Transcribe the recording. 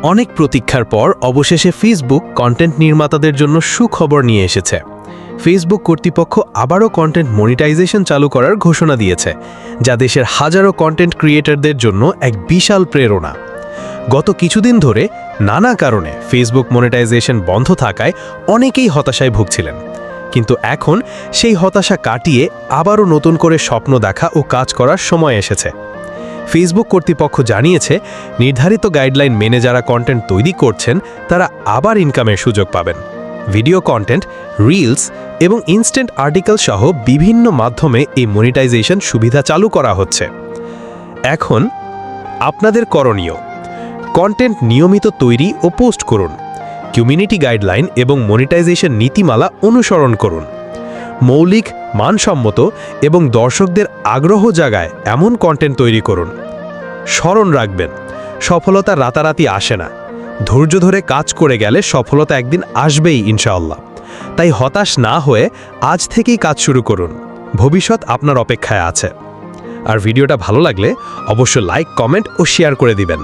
অনেক প্রতীক্ষার পর অবশেষে ফেসবুক কন্টেন্ট নির্মাতাদের জন্য সুখবর নিয়ে এসেছে। ফেসবুক কর্তৃপক্ষ আবারও কন্টেন্ট মনিটাইজেশন চালু করার ঘোষণা দিয়েছে, যা দেশের হাজারো কন্টেন্ট ক্রিয়েটরদের জন্য এক বিশাল প্রেরণা। গত কিছুদিন ধরে নানা কারণে ফেসবুক মনিটাইজেশন বন্ধ থাকায় অনেকেই হতাশায় ভুগছিলেন, কিন্তু এখন সেই হতাশা কাটিয়ে আবারও নতুন করে স্বপ্ন দেখা ও কাজ করার সময় এসেছে। ফেসবুক কর্তৃপক্ষ জানিয়েছে, নির্ধারিত গাইডলাইন মেনে যারা কন্টেন্ট তৈরি করছেন তারা আবার ইনকামের সুযোগ পাবেন। ভিডিও কন্টেন্ট, রিলস এবং ইনস্ট্যান্ট আর্টিকেল সহ বিভিন্ন মাধ্যমে এই মনিটাইজেশন সুবিধা চালু করা হচ্ছে। এখন আপনাদের করণীয়: কন্টেন্ট নিয়মিত তৈরি ও পোস্ট করুন, কমিউনিটি গাইডলাইন এবং মনিটাইজেশন নীতিমালা অনুসরণ করুন, মৌলিক, মানসম্মত এবং দর্শকদের আগ্রহ জাগায় এমন কন্টেন্ট তৈরি করুন। স্মরণ রাখবেন, সফলতা রাতারাতি আসে না, ধৈর্য ধরে কাজ করে গেলে সফলতা একদিন আসবেই ইনশাআল্লাহ। তাই হতাশ না হয়ে আজ থেকেই কাজ শুরু করুন, ভবিষ্যৎ আপনার অপেক্ষায় আছে। আর ভিডিওটা ভালো লাগলে অবশ্যই লাইক, কমেন্ট ও শেয়ার করে দিবেন।